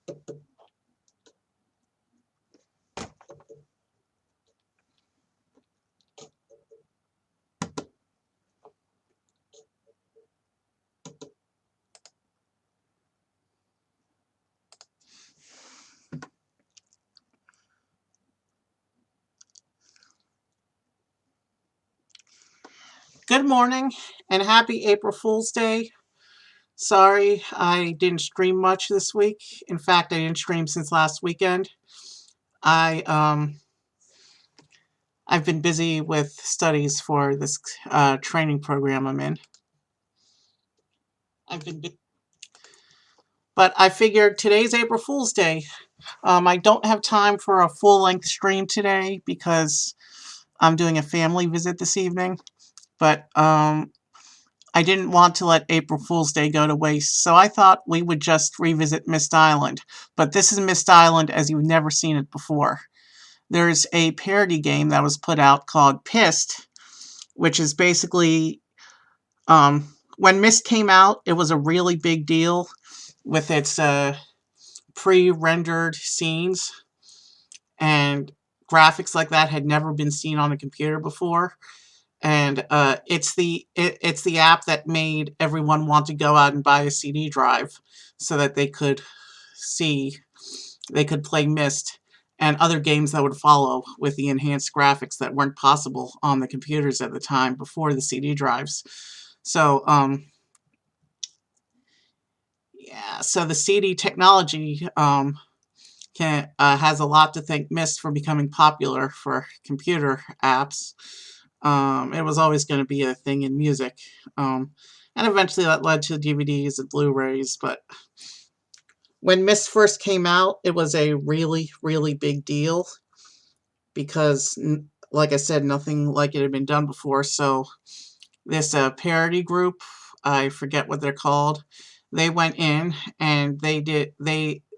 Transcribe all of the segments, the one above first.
Good morning and happy April Fool's Day. Sorry I didn't stream much this week. In fact, I didn't stream since last weekend. I've been busy with studies for this training program I'm in. But I figured today's April Fool's Day. I don't have time for a full-length stream today because I'm doing a family visit this evening. But I didn't want to let April Fool's Day go to waste, so I thought we would just revisit Myst Island. But this is Myst Island as you've never seen it before. There's a parody game that was put out called Pyst, which is basically, when Myst came out, it was a really big deal with its pre-rendered scenes, and graphics like that had never been seen on a computer before. And it's the app that made everyone want to go out and buy a CD drive so that they could play Myst and other games that would follow with the enhanced graphics that weren't possible on the computers at the time before the CD drives. So yeah, so the CD technology has a lot to thank Myst for becoming popular for computer apps. It was always going to be a thing in music. And eventually that led to DVDs and Blu-rays. But when Myst first came out, it was a really, really big deal because, like I said, nothing like it had been done before. So this parody group, I forget what they're called, they went in and they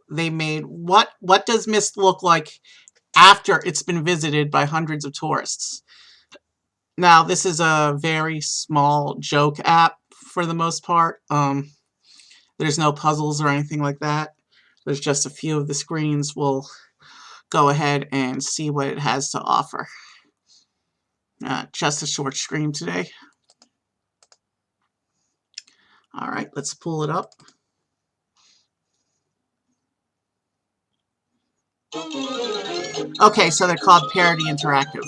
made what does Myst look like after it's been visited by hundreds of tourists. Now, this is a very small joke app for the most part. There's no puzzles or anything like that. There's just a few of the screens. We'll go ahead and see what it has to offer. Just a short stream today. All right, let's pull it up. Okay, so they're called Parody Interactive.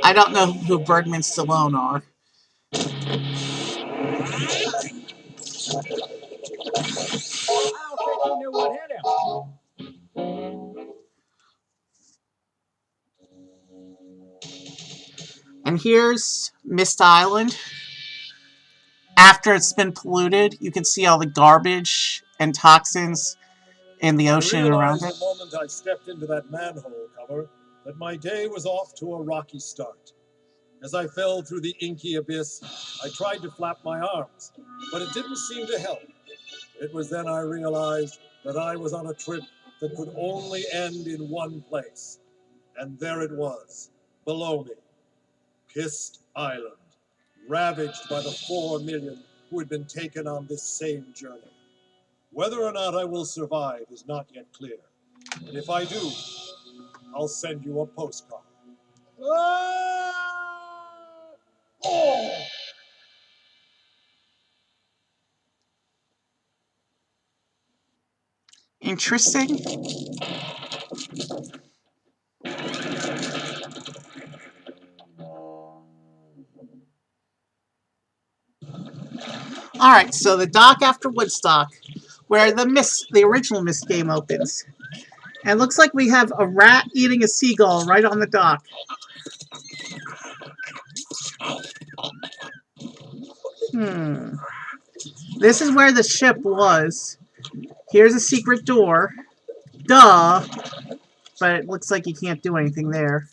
I don't know who Bergman and Stallone are. I don't think he knew what hit him. And here's Myst Island. After it's been polluted, you can see all the garbage and toxins in the ocean around it. The moment I stepped into that manhole cover, that my day was off to a rocky start. As I fell through the inky abyss, I tried to flap my arms, but it didn't seem to help. It was then I realized that I was on a trip that could only end in one place. And there it was, below me, Pyst Island, ravaged by the 4 million who had been taken on this same journey. Whether or not I will survive is not yet clear. And if I do, I'll send you a postcard. Oh! Interesting. Alright, so the dock after Woodstock, where the original Myst game opens. And it looks like we have a rat eating a seagull right on the dock. This is where the ship was. Here's a secret door. Duh! But it looks like you can't do anything there.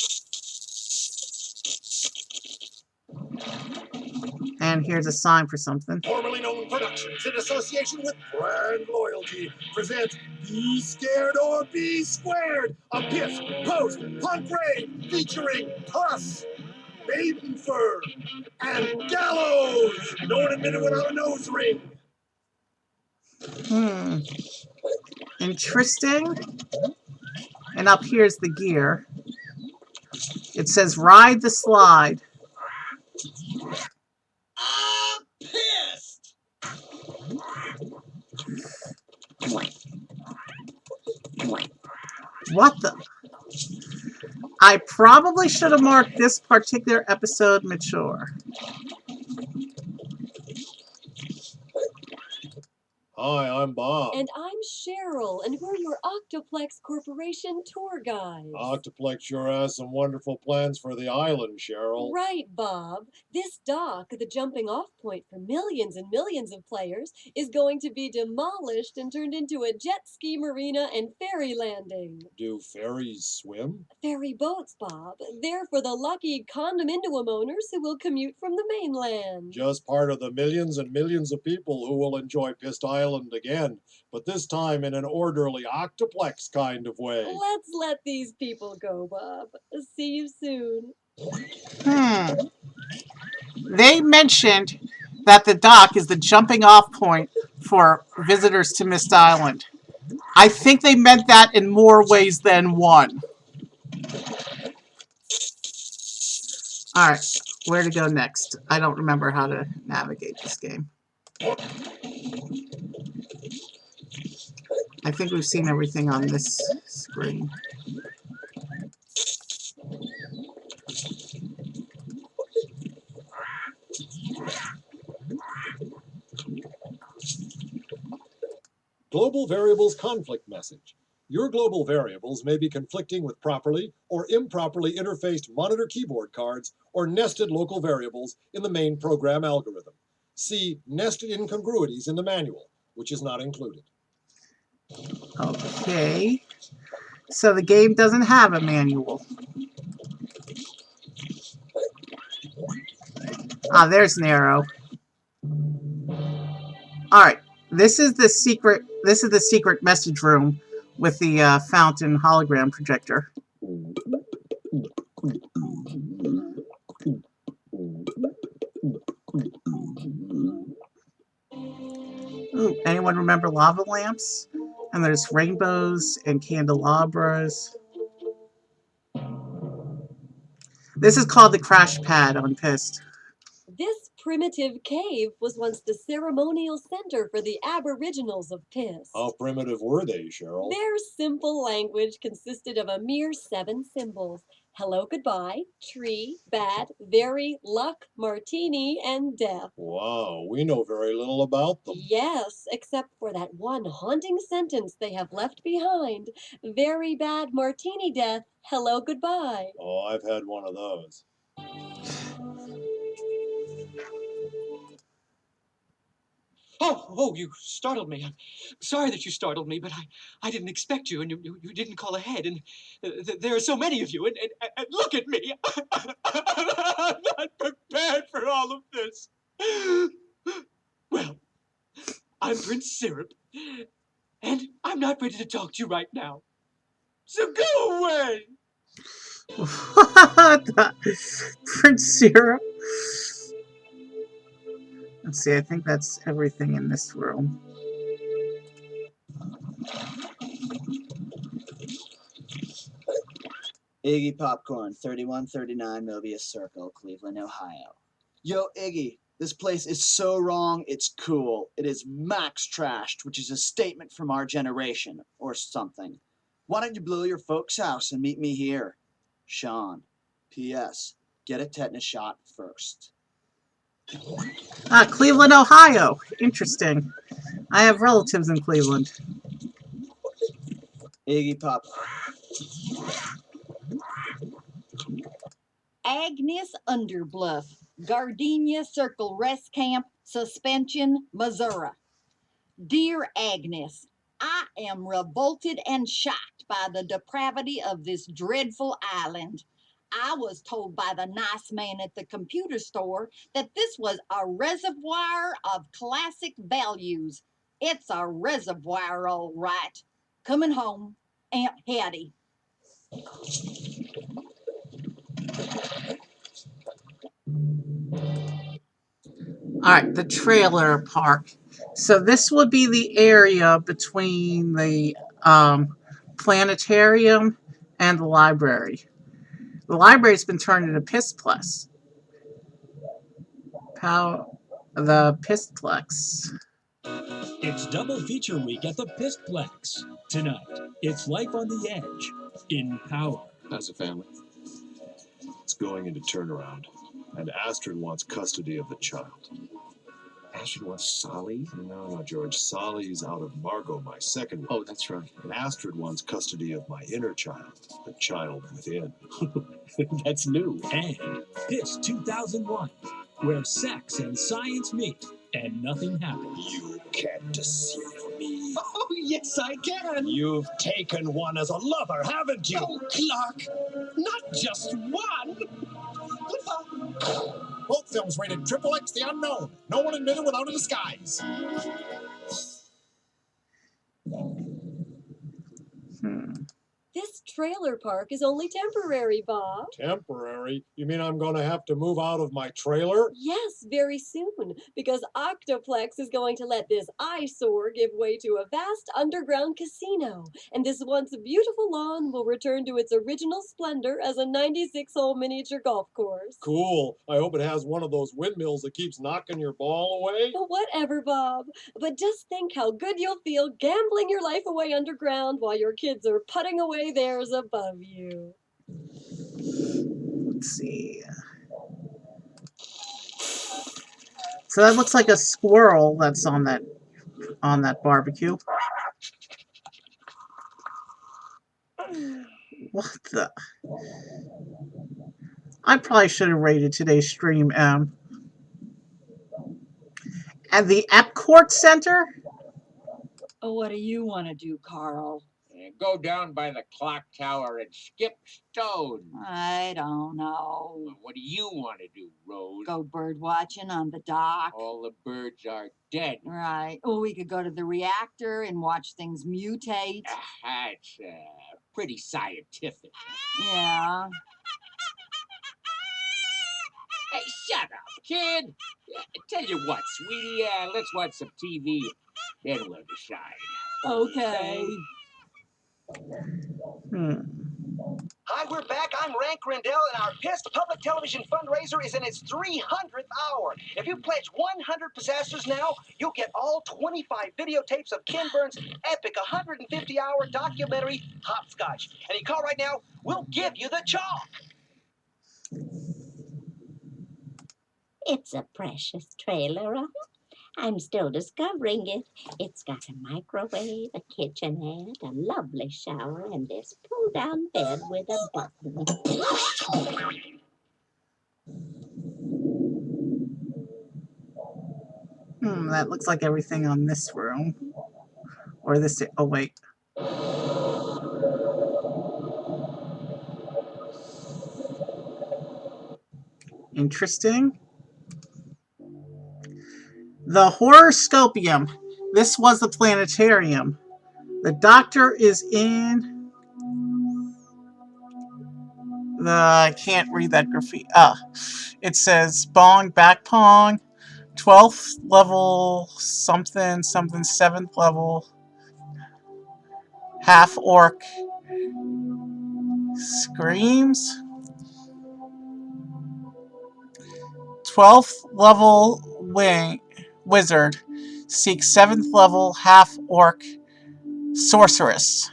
And here's a sign for something. Formerly known Productions, in association with Brand Loyalty, presents Be Scared or Be Squared, a Pyst post-punk rave featuring Puss. maiden fur, and gallows! No one admitted without a nose ring. Interesting. And up here's the gear. It says ride the slide. Pyst! What the? I probably should have marked this particular episode mature. Hi, I'm Bob. And I'm Cheryl, and we're your Octoplex Corporation tour guides. Octoplex sure has some wonderful plans for the island, Cheryl. Right, Bob. This dock, the jumping off point for millions and millions of players, is going to be demolished and turned into a jet ski marina and ferry landing. Do ferries swim? Ferry boats, Bob. They're for the lucky condominium owners who will commute from the mainland. Just part of the millions and millions of people who will enjoy Pyst Island again, but this time in an orderly Octoplex kind of way. Let's let these people go, Bob. See you soon. They mentioned that the dock is the jumping off point for visitors to Myst Island. I think they meant that in more ways than one. Alright, where to go next? I don't remember how to navigate this game. I think we've seen everything on this screen. Global variables conflict message. Your global variables may be conflicting with properly or improperly interfaced monitor keyboard cards or nested local variables in the main program algorithm. See nested incongruities in the manual, which is not included. Okay. So the game doesn't have a manual. Ah, there's an arrow. Alright. This is the secret message room with the fountain hologram projector. Ooh, anyone remember lava lamps? And there's rainbows and candelabras. This is called the crash pad on Pyst. This primitive cave was once the ceremonial center for the Aboriginals of Pyst. How primitive were they, Cheryl? Their simple language consisted of a mere 7 symbols. Hello, goodbye, tree, bat, very, luck, martini, and death. Wow, we know very little about them. Yes, except for that one haunting sentence they have left behind. Very bad martini death, hello, goodbye. Oh, I've had one of those. Oh, you startled me. I'm sorry that you startled me, but I didn't expect you, and you didn't call ahead, and there are so many of you, and look at me. I'm not prepared for all of this. Well, I'm Prince Syrup, and I'm not ready to talk to you right now. So go away. What? Prince Syrup? Let's see, I think that's everything in this room. Iggy Popcorn, 3139 Mobius Circle, Cleveland, Ohio. Yo, Iggy, this place is so wrong, it's cool. It is max trashed, which is a statement from our generation, or something. Why don't you blow your folks' house and meet me here? Sean. P.S. Get a tetanus shot first. Cleveland, Ohio. Interesting. I have relatives in Cleveland. Iggy Pop. Agnes Underbluff, Gardenia Circle Rest Camp, Suspension, Missouri. Dear Agnes, I am revolted and shocked by the depravity of this dreadful island. I was told by the nice man at the computer store that this was a reservoir of classic values. It's a reservoir, all right. Coming home, Aunt Hattie. Alright, the trailer park. So this would be the area between the planetarium and the library. The library's been turned into Pistplex. The Pistplex. It's double feature week at the Pystplex. Tonight, it's Life on the Edge in Power. As a family, it's going into turnaround, and Astrid wants custody of the child. Astrid wants Solly? No, George. Solly's out of Margot, my second one. Oh, that's right. And Astrid wants custody of my inner child, the child within. That's new. And Pyst 2001, where sex and science meet and nothing happens. You can't deceive me. Oh, yes, I can. You've taken one as a lover, haven't you? Oh, Clark, not just one. Both films rated XXX the unknown. No one admitted without a disguise. This trailer park is only temporary, Bob. Temporary? You mean I'm going to have to move out of my trailer? Yes, very soon, because Octoplex is going to let this eyesore give way to a vast underground casino, and this once beautiful lawn will return to its original splendor as a 96-hole miniature golf course. Cool. I hope it has one of those windmills that keeps knocking your ball away. Whatever, Bob. But just think how good you'll feel gambling your life away underground while your kids are putting away theirs above you. Let's see. So that looks like a squirrel that's on that barbecue. What the? I probably should have rated today's stream M. And the Epcot Center? Oh, what do you want to do, Carl? Go down by the clock tower and skip stone. I don't know. Well, what do you want to do, Rose? Go bird watching on the dock. All the birds are dead. Right. Oh, we could go to the reactor and watch things mutate. That's pretty scientific. Yeah. Hey, shut up, kid. Tell you what, sweetie, let's watch some TV, then we'll decide. Okay. Hi, we're back. I'm Rank Grindell, and our Pyst Public Television fundraiser is in its 300th hour. If you pledge 100 piastres now, you'll get all 25 videotapes of Ken Burns' epic 150-hour documentary, Hopscotch. And you call right now, we'll give you the chalk. It's a precious trailer, I'm still discovering it. It's got a microwave, a kitchenette, a lovely shower, and this pull-down bed with a button. That looks like everything on this room. Or this, oh wait. Interesting. The Horoscopium. This was the planetarium. The doctor is in the, I can't read that graffiti. It says Bong, Back Pong, 12th level, something, 7th level, half orc, screams, 12th level wizard, seeks 7th level, half orc, sorceress.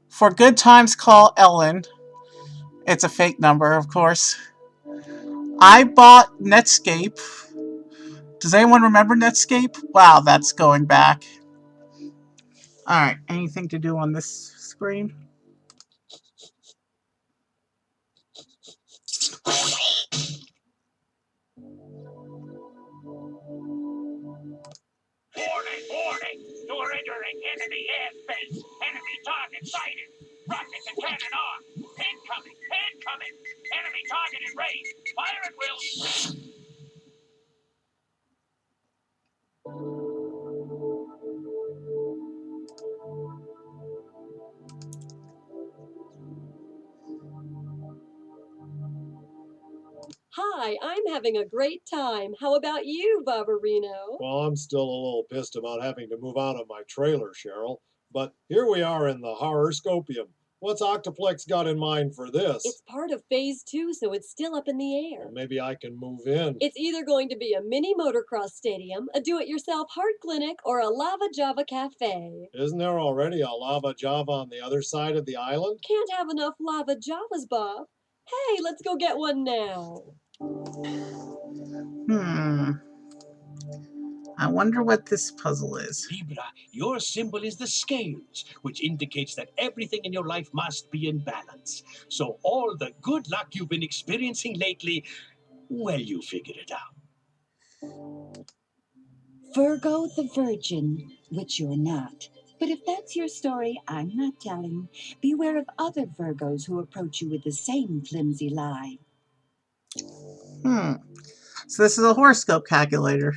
For good times, call Ellen. It's a fake number, of course. I bought Netscape. Does anyone remember Netscape? Wow, that's going back. Alright, anything to do on this screen? Warning! You're entering enemy airspace. Enemy target sighted. Rockets and cannon on. Incoming! Enemy target in range. Fire at will. Hi, I'm having a great time. How about you, Barbarino? Well, I'm still a little pissed about having to move out of my trailer, Cheryl. But here we are in the horoscopium. What's Octoplex got in mind for this? It's part of phase 2, so it's still up in the air. Well, maybe I can move in. It's either going to be a mini motocross stadium, a do-it-yourself heart clinic, or a lava java cafe. Isn't there already a lava java on the other side of the island? Can't have enough lava javas, Bob. Hey, let's go get one now. I wonder what this puzzle is. Libra, your symbol is the scales, which indicates that everything in your life must be in balance. So all the good luck you've been experiencing lately, well, you figured it out. Virgo the Virgin, which you're not. But if that's your story, I'm not telling. Beware of other Virgos who approach you with the same flimsy lie. So this is a horoscope calculator.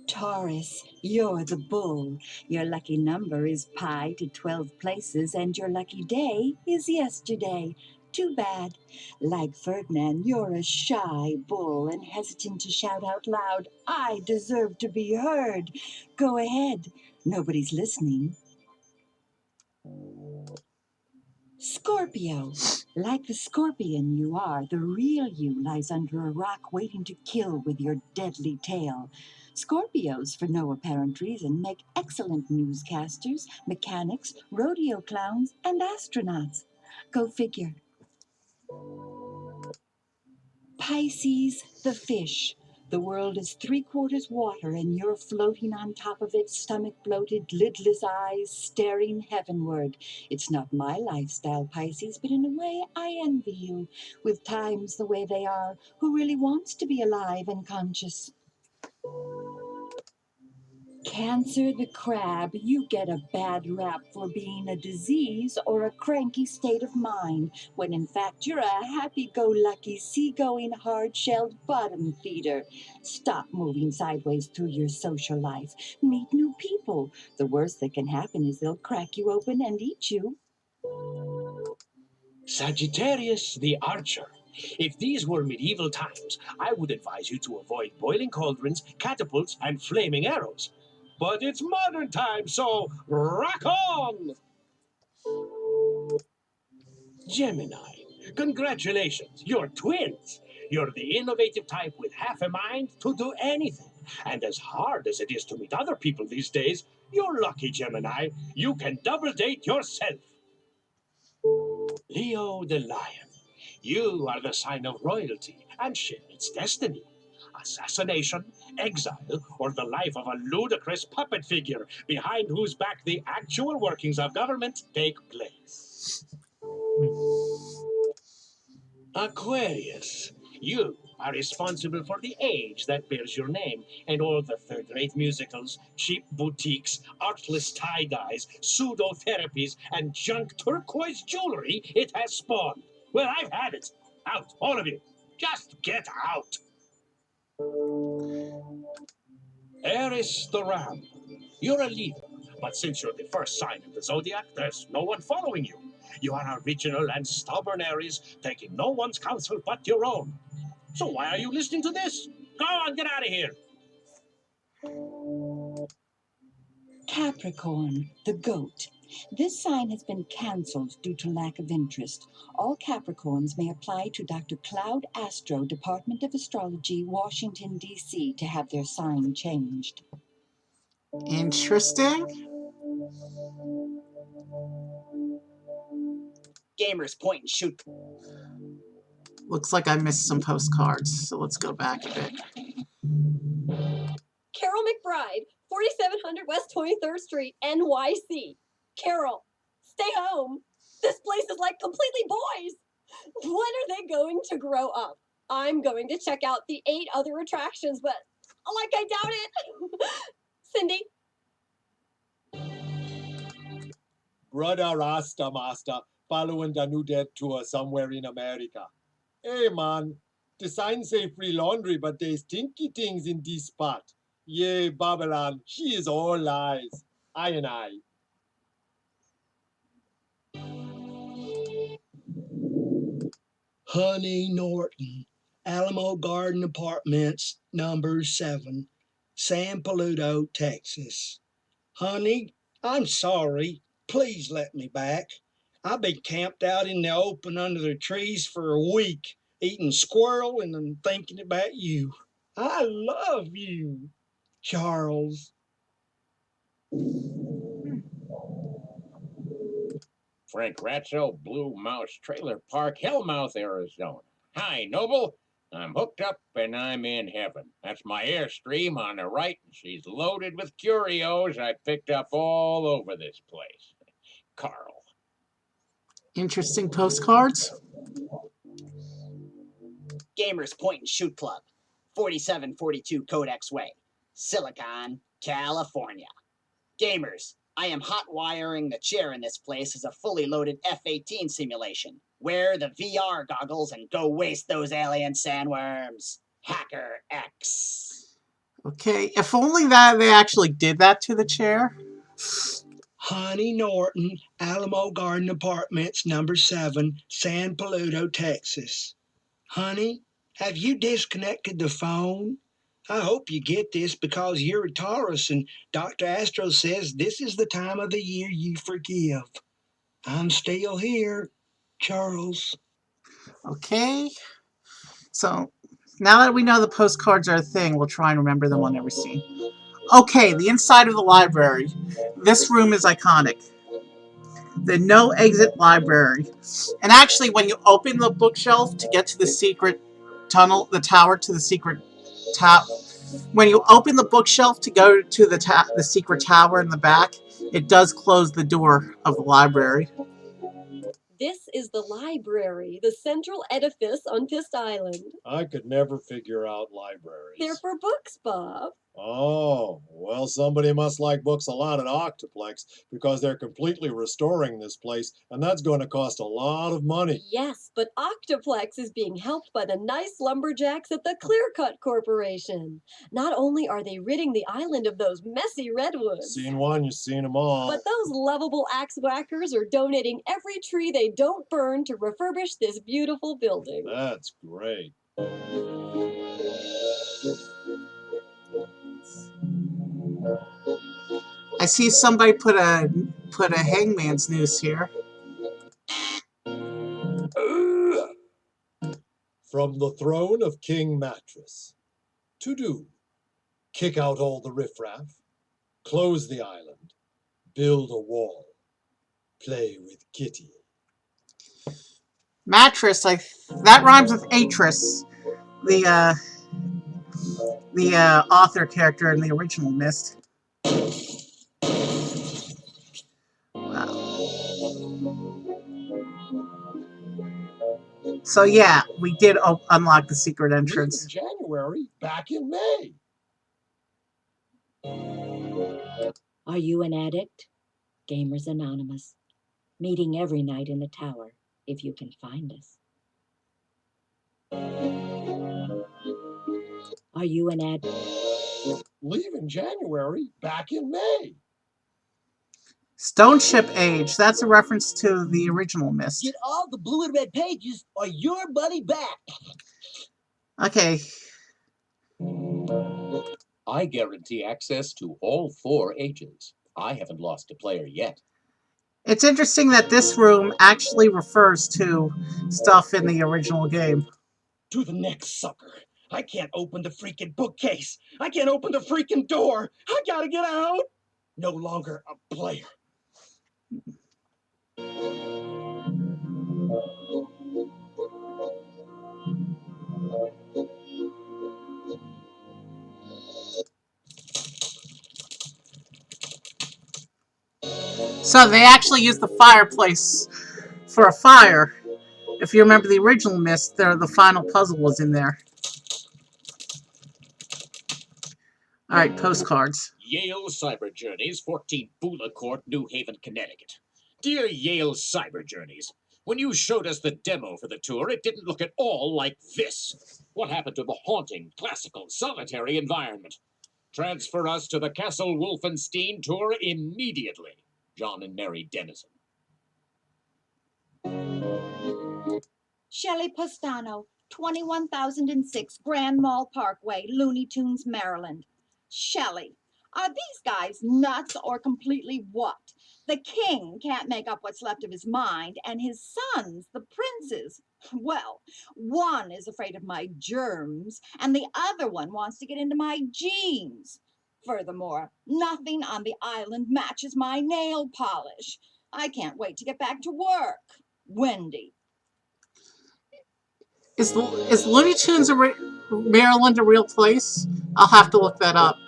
Taurus, you're the bull. Your lucky number is pi to 12 places, and your lucky day is yesterday. Too bad. Like Ferdinand, you're a shy bull and hesitant to shout out loud, I deserve to be heard. Go ahead. Nobody's listening. Scorpio. Like the scorpion you are, the real you lies under a rock waiting to kill with your deadly tail. Scorpios, for no apparent reason, make excellent newscasters, mechanics, rodeo clowns, and astronauts. Go figure. Pisces, the fish. The world is 3/4 water, and you're floating on top of it, stomach bloated, lidless eyes, staring heavenward. It's not my lifestyle, Pisces, but in a way I envy you. With times the way they are, who really wants to be alive and conscious? Cancer the crab, you get a bad rap for being a disease or a cranky state of mind, when in fact you're a happy-go-lucky, seagoing, hard-shelled bottom feeder. Stop moving sideways through your social life. Meet new people. The worst that can happen is they'll crack you open and eat you. Sagittarius the Archer. If these were medieval times, I would advise you to avoid boiling cauldrons, catapults, and flaming arrows. But it's modern times, so rock on! Gemini, congratulations, you're twins. You're the innovative type with half a mind to do anything. And as hard as it is to meet other people these days, you're lucky, Gemini. You can double date yourself. Leo the Lion. You are the sign of royalty and share its destiny. Assassination, exile, or the life of a ludicrous puppet figure behind whose back the actual workings of government take place. Aquarius, you are responsible for the age that bears your name and all the third-rate musicals, cheap boutiques, artless tie-dyes, pseudo-therapies, and junk turquoise jewelry it has spawned. Well, I've had it. Out, all of you. Just get out. Aries the Ram. You're a leader, but since you're the first sign of the zodiac, there's no one following you. You are original and stubborn Aries, taking no one's counsel but your own. So why are you listening to this? Go on, get out of here. Capricorn, the goat. This sign has been cancelled due to lack of interest. All Capricorns may apply to Dr. Cloud Astro, Department of Astrology, Washington, D.C. to have their sign changed. Interesting. Gamers, point and shoot. Looks like I missed some postcards, so let's go back a bit. Carol McBride, 4700 West 23rd Street, NYC. Carol, stay home. This place is like completely boys. When are they going to grow up? I'm going to check out the 8 other attractions, but like I doubt it. Cindy? Brother Rasta Master following the new dead tour somewhere in America. Hey man, the sign say free laundry, but there's stinky things in this spot. Yay, Babylon, she is all lies. I and I. Honey Norton, Alamo Garden Apartments, number 7, San Paludo, Texas. Honey, I'm sorry. Please let me back. I've been camped out in the open under the trees for a week, eating squirrel and I'm thinking about you. I love you, Charles. Frank Ratso, Blue Mouse Trailer Park, Hellmouth, Arizona. Hi, Noble. I'm hooked up and I'm in heaven. That's my Airstream on the right, and she's loaded with curios I picked up all over this place. Carl. Interesting postcards. Gamers Point and Shoot Club, 4742 Codex Way, Silicon, California. Gamers, I am hot wiring the chair in this place as a fully loaded F-18 simulation. Wear the VR goggles and go waste those alien sandworms. Hacker X. Okay, if only that they actually did that to the chair. Honey Norton, Alamo Garden Apartments, number 7, San Paludo, Texas. Honey, have you disconnected the phone? I hope you get this because you're a Taurus and Dr. Astro says this is the time of the year you forgive. I'm still here, Charles. Okay, so now that we know the postcards are a thing, we'll try and remember them on every scene. Okay, the inside of the library. This room is iconic. The no exit library. And actually, when you open the bookshelf to get to the secret tunnel, the tower to the secret tower, when you open the bookshelf to go to the secret tower in the back, it does close the door of the library. This is the library, the central edifice on Pyst Island. I could never figure out libraries. They're for books, Bob. Oh, well, somebody must like books a lot at Octoplex because they're completely restoring this place, and that's going to cost a lot of money. Yes, but Octoplex is being helped by the nice lumberjacks at the Clearcut Corporation. Not only are they ridding the island of those messy redwoods, Seen one, you've seen them all. but those lovable axe whackers are donating every tree they don't burn to refurbish this beautiful building. That's great. I see somebody put a hangman's noose here. From the throne of King Mattress. To do. Kick out all the riffraff. Close the island. Build a wall. Play with Kitty. Mattress, that rhymes with Atris, the author character in the original Myst. So yeah, we did unlock the secret entrance. Leave in January, back in May. Are you an addict? Gamers Anonymous. Meeting every night in the tower, if you can find us. Are you an addict? Leave in January, back in May. Stone Ship Age, that's a reference to the original Myst. Get all the blue and red pages or your money back. Okay. I guarantee access to all 4 ages. I haven't lost a player yet. It's interesting that this room actually refers to stuff in the original game. To the next sucker. I can't open the freaking bookcase. I can't open the freaking door. I gotta get out. No longer a player. So they actually used the fireplace for a fire. If you remember the original Myst, the final puzzle was in there. Alright, postcards. Yale Cyber Journeys, 14 Bula Court, New Haven, Connecticut. Dear Yale Cyber Journeys, when you showed us the demo for the tour, it didn't look at all like this. What happened to the haunting, classical, solitary environment? Transfer us to the Castle Wolfenstein tour immediately. John and Mary Dennison. Shelley Postano, 21,006 Grand Mall Parkway, Looney Tunes, Maryland. Shelley, are these guys nuts or completely what? The king can't make up what's left of his mind, and his sons, the princes, well, one is afraid of my germs, and the other one wants to get into my genes. Furthermore, nothing on the island matches my nail polish. I can't wait to get back to work. Wendy. Is Looney Tunes Maryland a real place? I'll have to look that up.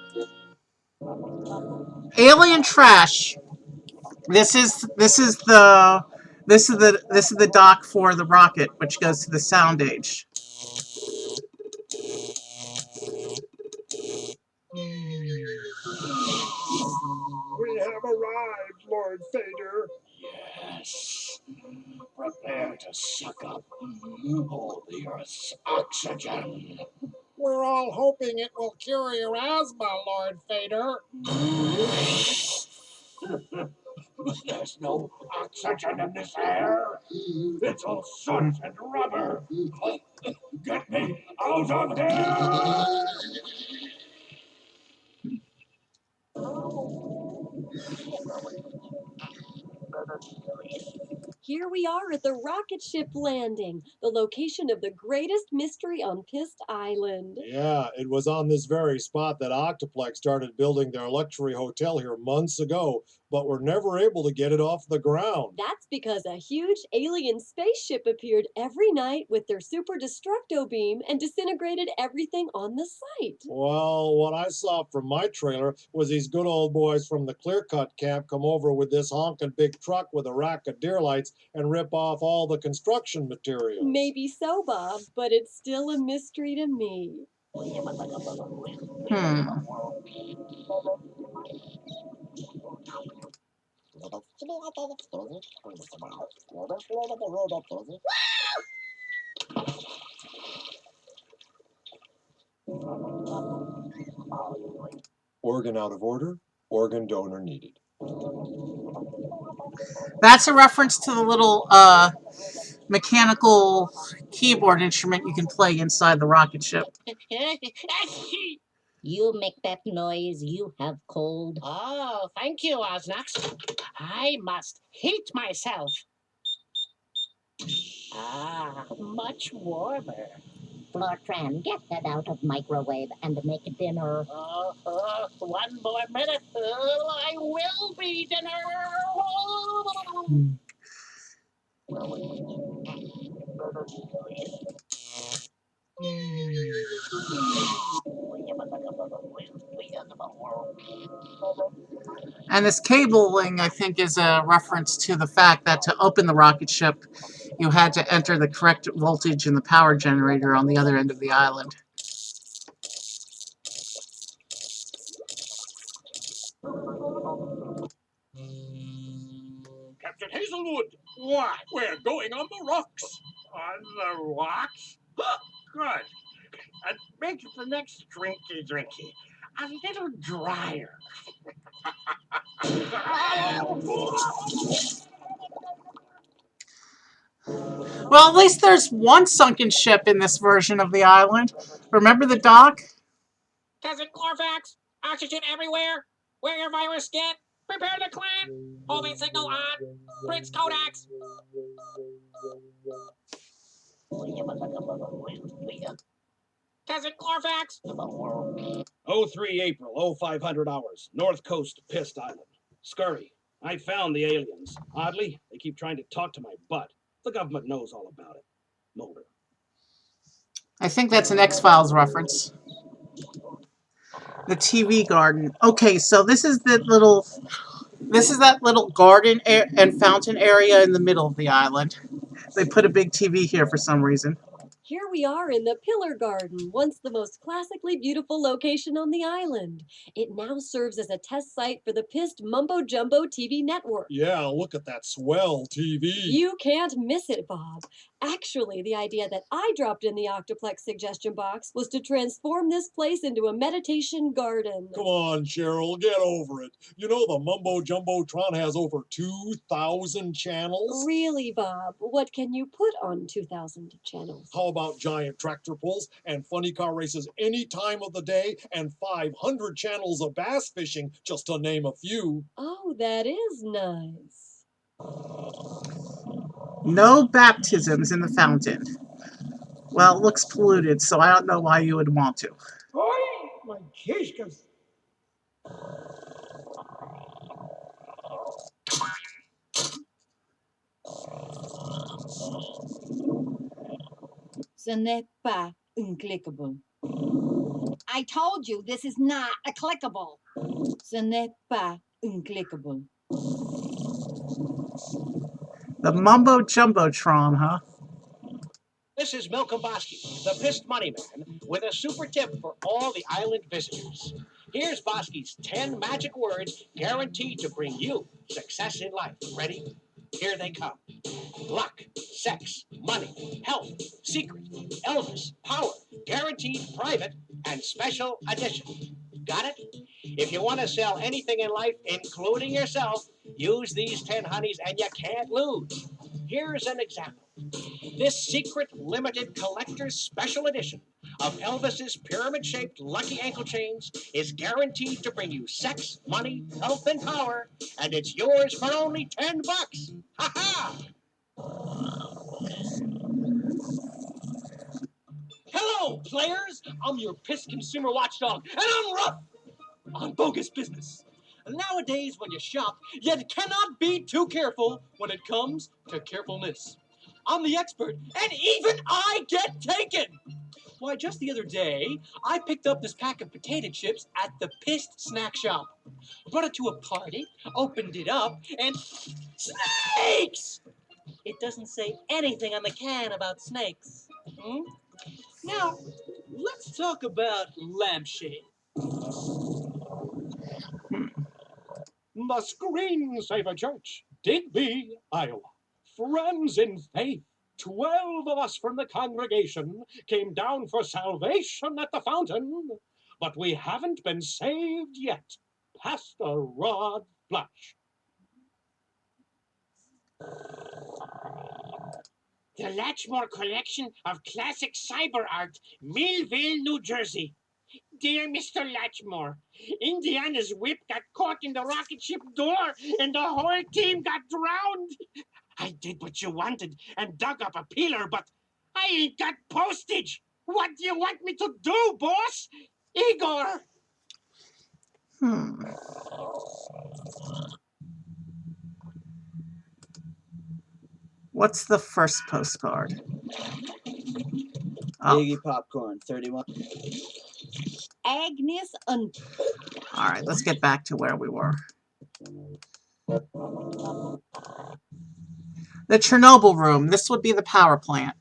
Alien trash. This is the dock for the rocket, which goes to the sound age. We have arrived, Lord Fader. Yes. Prepare to suck up all the Earth's oxygen. We're all hoping it will cure your asthma, Lord Fader. There's no oxygen in this air. It's all soot and rubber. Get me out of here! Here we are at the rocket ship landing, the location of the greatest mystery on Pyst Island. Yeah, it was on this very spot that Octoplex started building their luxury hotel here months ago, but were never able to get it off the ground. That's because a huge alien spaceship appeared every night with their super destructo beam and disintegrated everything on the site. Well, what I saw from my trailer was these good old boys from the Clear Cut camp come over with this honking big truck with a rack of deer lights and rip off all the construction materials. Maybe so, Bob, but it's still a mystery to me. Organ out of order, organ donor needed. That's a reference to the little mechanical keyboard instrument you can play inside the rocket ship. You make that noise, you have cold. Oh, thank you, Osnox. I must heat myself. Ah, much warmer. Flortran, get that out of microwave and make dinner. One more minute. I will be dinner. And this cabling, I think, is a reference to the fact that to open the rocket ship, you had to enter the correct voltage in the power generator on the other end of the island. Captain Hazelwood! What? We're going on the rocks. On the rocks? Good. Make the next drinky a little drier. Well, at least there's one sunken ship in this version of the island. Remember the dock? Cousin Corvax, oxygen everywhere. Wear your virus skin. Prepare the clan. Homing signal on. Prince Codex. Cousin Corvax. 03 April, 0500 hours, north coast of Pyst Island. Scurry, I found the aliens. Oddly, they keep trying to talk to my butt. The government knows all about it. Mulder. I think that's an X-Files reference. The TV garden. Okay, so this is that little garden and fountain area in the middle of the island. They put a big TV here for some reason. Here we are in the Pillar Garden, once the most classically beautiful location on the island. It now serves as a test site for the Pyst Mumbo Jumbo TV network. Yeah, look at that swell TV. You can't miss it, Bob. Actually, the idea that I dropped in the Octoplex suggestion box was to transform this place into a meditation garden. Come on, Cheryl, get over it. You know the Mumbo Jumbotron has over 2,000 channels? Really, Bob? What can you put on 2,000 channels? How about giant tractor pulls and funny car races any time of the day and 500 channels of bass fishing, just to name a few? Oh, that is nice. No baptisms in the fountain. Well, it looks polluted, so I don't know why you would want to. Oi, my kishkas. Ce n'est pas unclickable. I told you this is not a clickable. Ce n'est pas unclickable. The Mumbo Jumbotron, huh? This is Malcolm Bosky, the Pyst Money Man, with a super tip for all the island visitors. Here's Bosky's 10 magic words guaranteed to bring you success in life. Ready? Here they come. Luck, sex, money, health, secret, Elvis, power, guaranteed, private, and special edition. Got it? If you want to sell anything in life, including yourself, use these 10 honeys and you can't lose. Here's an example. This secret limited collector's special edition of Elvis's pyramid-shaped lucky ankle chains is guaranteed to bring you sex, money, health, and power, and it's yours for only $10. Ha-ha! Hello, players! I'm your Pyst consumer watchdog, and I'm rough on bogus business. And nowadays, when you shop, you cannot be too careful when it comes to carefulness. I'm the expert, and even I get taken! Why, just the other day, I picked up this pack of potato chips at the Pyst snack shop. Brought it to a party, opened it up, and snakes! It doesn't say anything on the can about snakes. Now, let's talk about lampshade. The Screensaver Church, Digby, Iowa. Friends in faith, 12 of us from the congregation came down for salvation at the fountain, but we haven't been saved yet. Pastor Rod Flash. The Latchmore Collection of Classic Cyber Art, Millville, New Jersey. Dear Mr. Latchmore, Indiana's whip got caught in the rocket ship door and the whole team got drowned. I did what you wanted and dug up a peeler, but I ain't got postage. What do you want me to do, boss? Igor! What's the first postcard? Oh, Iggy Popcorn, 31. Agnes all right, let's get back to where we were. The Chernobyl Room. This would be the power plant.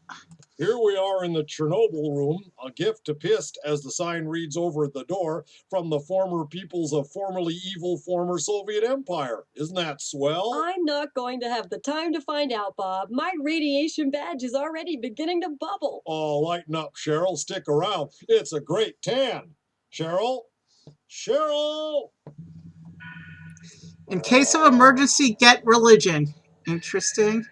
Here we are in the Chernobyl Room, a gift to Pyst, as the sign reads over the door, from the former peoples of formerly evil former Soviet Empire. Isn't that swell? I'm not going to have the time to find out, Bob. My radiation badge is already beginning to bubble. Oh, lighten up, Cheryl. Stick around. It's a great tan. Cheryl? Cheryl! In case of emergency, get religion. Interesting.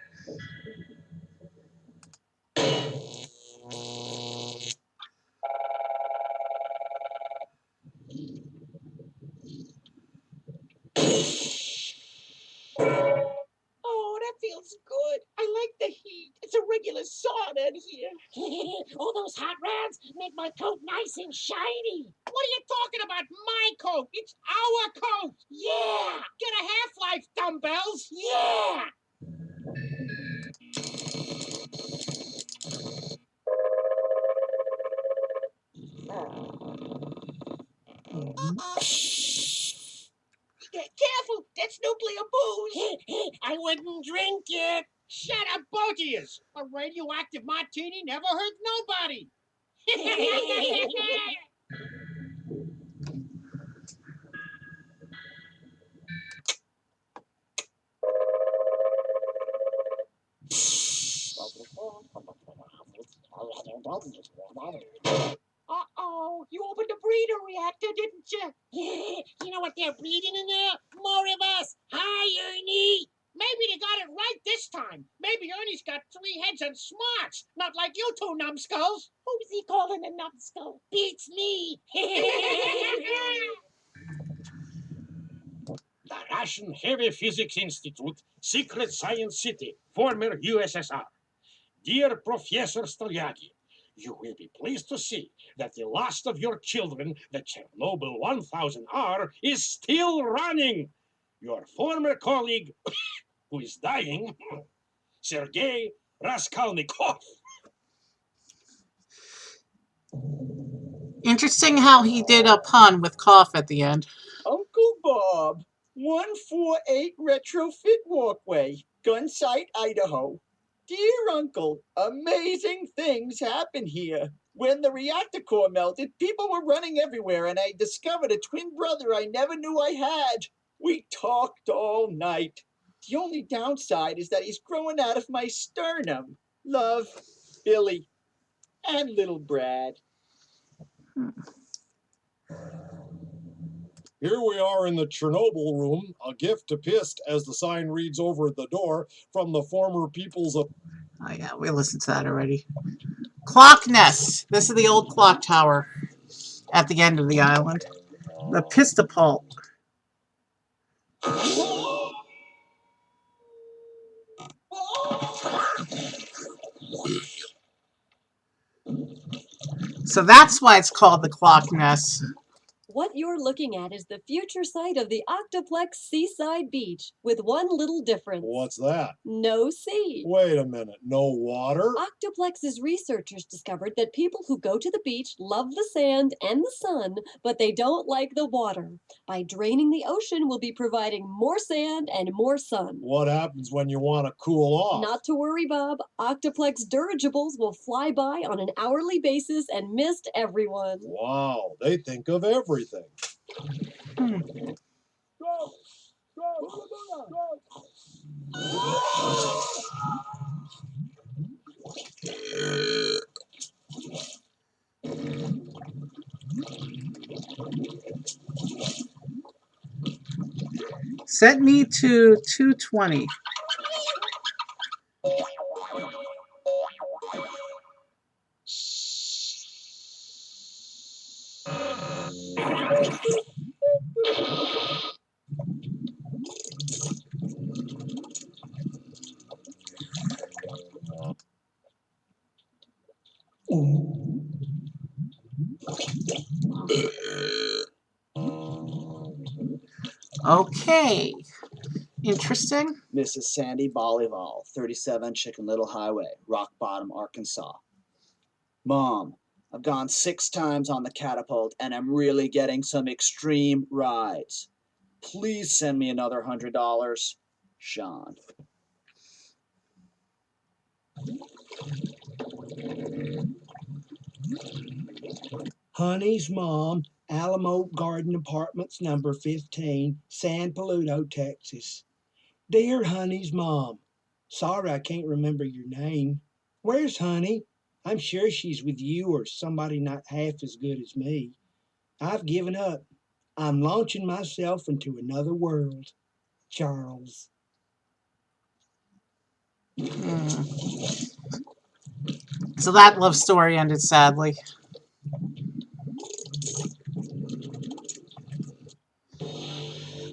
Oh, that feels good. I like the heat. It's a regular sauna in here. All those hot rods make my coat nice and shiny. What are you talking about? My coat. It's our coat. Yeah! Get a half-life, dumbbells. Yeah! Careful. That's nuclear booze. I wouldn't drink it. Shut up, both of you. A radioactive martini never hurt nobody. you, didn't you? Yeah, you know what they're breeding in there? More of us. Hi, Ernie. Maybe they got it right this time. Maybe Ernie's got 3 heads and smarts, not like you two numbskulls. Who's he calling a numbskull? Beats me. The Russian Heavy Physics Institute, Secret Science City, former USSR. Dear Professor Stolyagi, you will be pleased to see that the last of your children, the Chernobyl 1000R, is still running. Your former colleague, who is dying, Sergei Raskolnikov. Interesting how he did a pun with cough at the end. Uncle Bob, 148 Retrofit Walkway, Gunsight, Idaho. Dear Uncle, amazing things happen here. When the reactor core melted, people were running everywhere, and I discovered a twin brother I never knew I had. We talked all night. The only downside is that he's growing out of my sternum. Love, Billy, and little Brad. Here we are in the Chernobyl Room, a gift to Pyst, as the sign reads over at the door, from the former peoples of... Oh yeah, we listened to that already. Clock Nest. This is the old clock tower at the end of the island. The Pistapult. So that's why it's called the Clock Nest. What you're looking at is the future site of the Octoplex Seaside Beach, with one little difference. What's that? No sea. Wait a minute, no water? Octoplex's researchers discovered that people who go to the beach love the sand and the sun, but they don't like the water. By draining the ocean, we'll be providing more sand and more sun. What happens when you want to cool off? Not to worry, Bob. Octoplex dirigibles will fly by on an hourly basis and mist everyone. Wow, they think of everything. Set me to 220. Okay. Interesting. Mrs. Sandy Bolival, 37 Chicken Little Highway, Rock Bottom, Arkansas. Mom, I've gone 6 times on the catapult and I'm really getting some extreme rides. Please send me another $100. Sean. Honey's mom, Alamo Garden Apartments, number 15, San Pedro, Texas. Dear Honey's mom, sorry I can't remember your name. Where's Honey? I'm sure she's with you or somebody not half as good as me. I've given up. I'm launching myself into another world. Charles. So that love story ended sadly.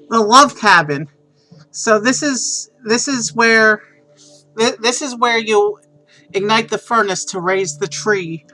The love cabin. So this is where you ignite the furnace to raise the tree.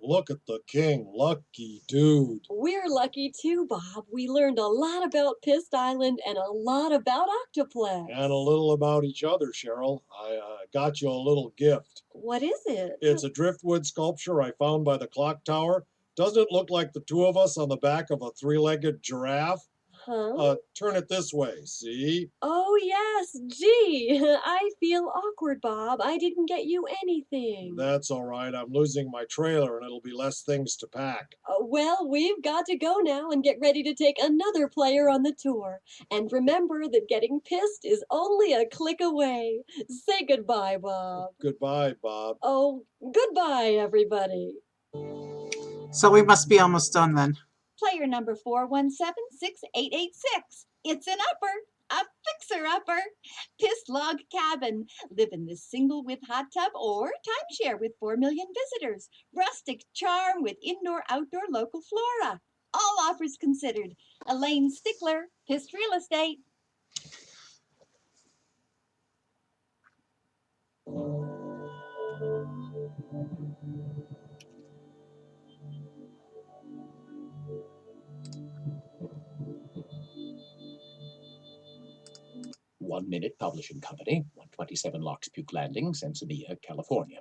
Look at the king, lucky dude. We're lucky too, Bob. We learned a lot about Pyst Island and a lot about Octoplex. And a little about each other, Cheryl. I got you a little gift. What is it? It's a driftwood sculpture I found by the clock tower. Doesn't it look like the two of us on the back of a 3-legged giraffe? Huh? Turn it this way, see? Oh, yes. Gee, I feel awkward, Bob. I didn't get you anything. That's all right. I'm losing my trailer and it'll be less things to pack. Well, we've got to go now and get ready to take another player on the tour. And remember that getting pissed is only a click away. Say goodbye, Bob. Goodbye, Bob. Oh, goodbye, everybody. So we must be almost done then. Player number 4176886. It's an upper, a fixer-upper. Pyst Log Cabin. Live in this single with hot tub or timeshare with 4 million visitors. Rustic charm with indoor-outdoor local flora. All offers considered. Elaine Stickler, Pyst Real Estate. One Minute Publishing Company, 127 Larkspur Landing, Sansevilla, California.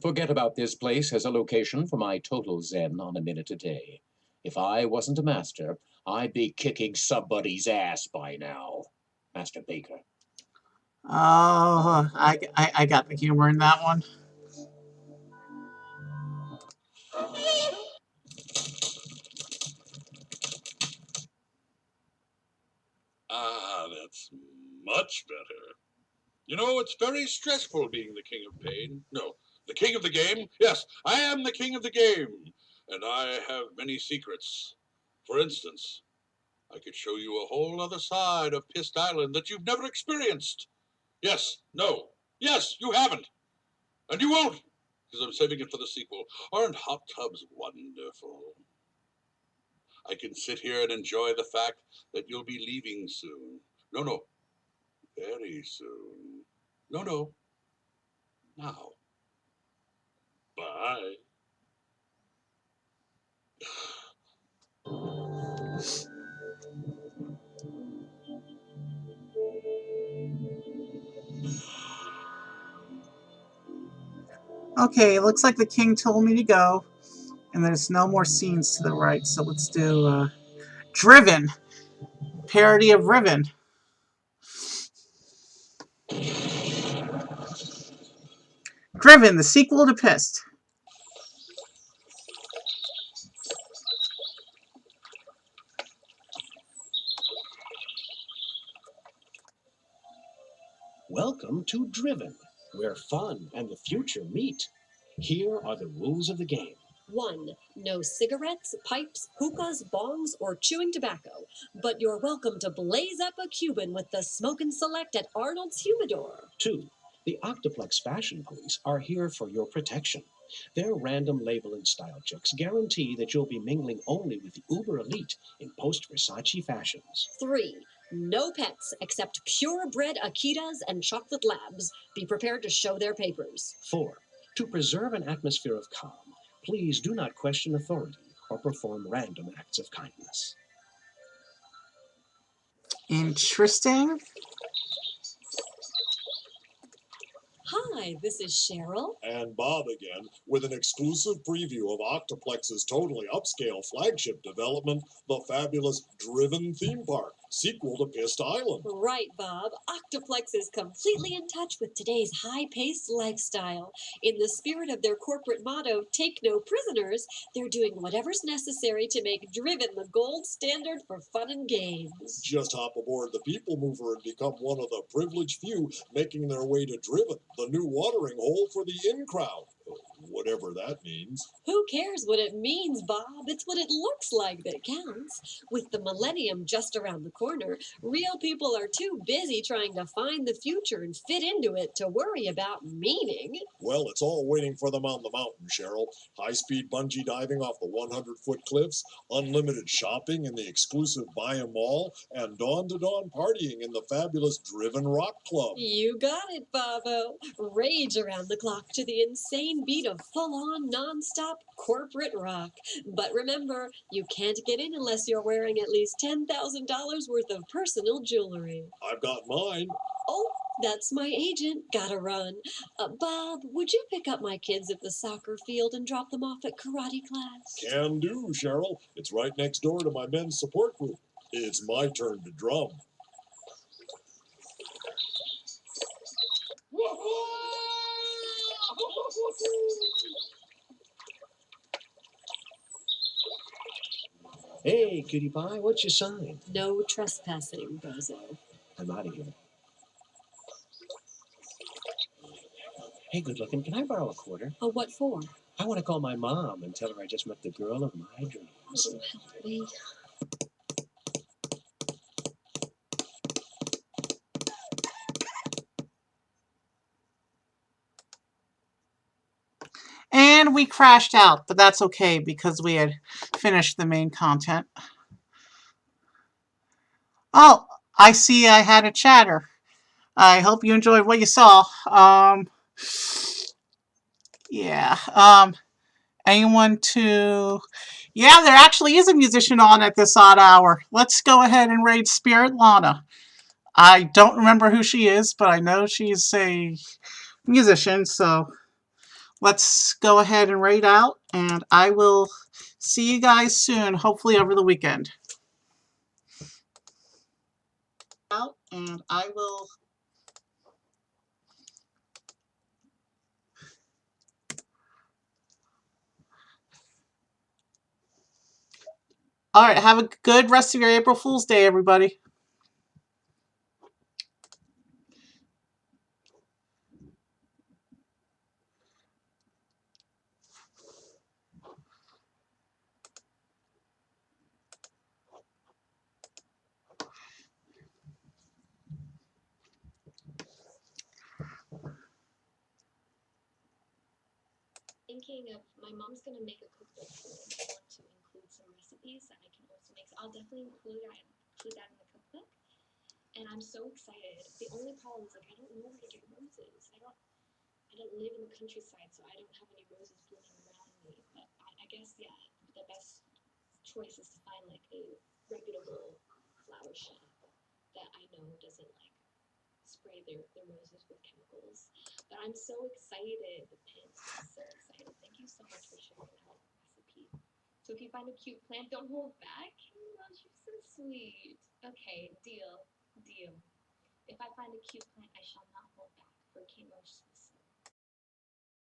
Forget about this place as a location for my total zen on a minute a day. If I wasn't a master, I'd be kicking somebody's ass by now. Master Baker. Oh, I got the humor in that one. Ah, that's much better. You know, it's very stressful being the king of pain. No, the king of the game. Yes, I am the king of the game. And I have many secrets. For instance, I could show you a whole other side of Pyst Island that you've never experienced. Yes, no, yes, you haven't. And you won't, because I'm saving it for the sequel. Aren't hot tubs wonderful? I can sit here and enjoy the fact that you'll be leaving soon. No, very soon. No, now. Bye. Okay, looks like the king told me to go. And there's no more scenes to the right, so let's do Driven. Parody of Riven. Driven, the sequel to Pyst. Welcome to Driven, where fun and the future meet. Here are the rules of the game. 1. No cigarettes, pipes, hookahs, bongs, or chewing tobacco. But you're welcome to blaze up a Cuban with the Smoke and Select at Arnold's Humidor. 2. The Octoplex Fashion Police are here for your protection. Their random label and style checks guarantee that you'll be mingling only with the uber elite in post-Versace fashions. 3. No pets except purebred Akitas and chocolate labs. Be prepared to show their papers. 4. To preserve an atmosphere of calm, please do not question authority or perform random acts of kindness. Interesting. Hi, this is Cheryl. And Bob again, with an exclusive preview of Octoplex's totally upscale flagship development, the fabulous Driven Theme Park, sequel to Pyst Island. Right, Bob. Octoplex is completely in touch with today's high-paced lifestyle. In the spirit of their corporate motto, take no prisoners, they're doing whatever's necessary to make Driven the gold standard for fun and games. Just hop aboard the People Mover and become one of the privileged few making their way to Driven, the new watering hole for the in-crowd. Whatever that means. Who cares what it means, Bob? It's what it looks like that counts. With the millennium just around the corner, real people are too busy trying to find the future and fit into it to worry about meaning. Well, it's all waiting for them on the mountain, Cheryl. High-speed bungee diving off the 100-foot cliffs, unlimited shopping in the exclusive Buy-em Mall, and dawn-to-dawn partying in the fabulous Driven Rock Club. You got it, Bobo. Rage around the clock to the insane beat of full-on, non-stop corporate rock. But remember, you can't get in unless you're wearing at least $10,000 worth of personal jewelry. I've got mine. Oh, that's my agent. Gotta run. Bob, would you pick up my kids at the soccer field and drop them off at karate class? Can do, Cheryl. It's right next door to my men's support group. It's my turn to drum. Hey, cutie pie, what's your sign? No trespassing, Bozo. I'm out of here. Hey, good looking, can I borrow a quarter? Oh, what for? I want to call my mom and tell her I just met the girl of my dreams. Oh, help me. And we crashed out, but that's okay because we had finished the main content. Oh, I see I had a chatter. I hope you enjoyed what you saw. Yeah. Anyone to... Yeah, there actually is a musician on at this odd hour. Let's go ahead and raid Spirit Lana. I don't remember who she is, but I know she's a musician, so let's go ahead and raid out, and I will see you guys soon, hopefully over the weekend. Out, and I will... Alright, have a good rest of your April Fool's Day, everybody. Thinking of my mom's gonna make a cookbook for me. I want to include some recipes that I can also make. So I'll definitely include that in the cookbook. And I'm so excited. The only problem is like I don't know where to get roses. I don't live in the countryside, so I don't have any roses blooming around me. But I guess the best choice is to find like a reputable flower shop that I know doesn't like spray their roses with chemicals. But I'm so excited. The Pyst is so excited. Thank you so much for sharing that recipe. So if you find a cute plant, don't hold back. Oh, you're so sweet. Okay, deal. If I find a cute plant, I shall not hold back for King Roche's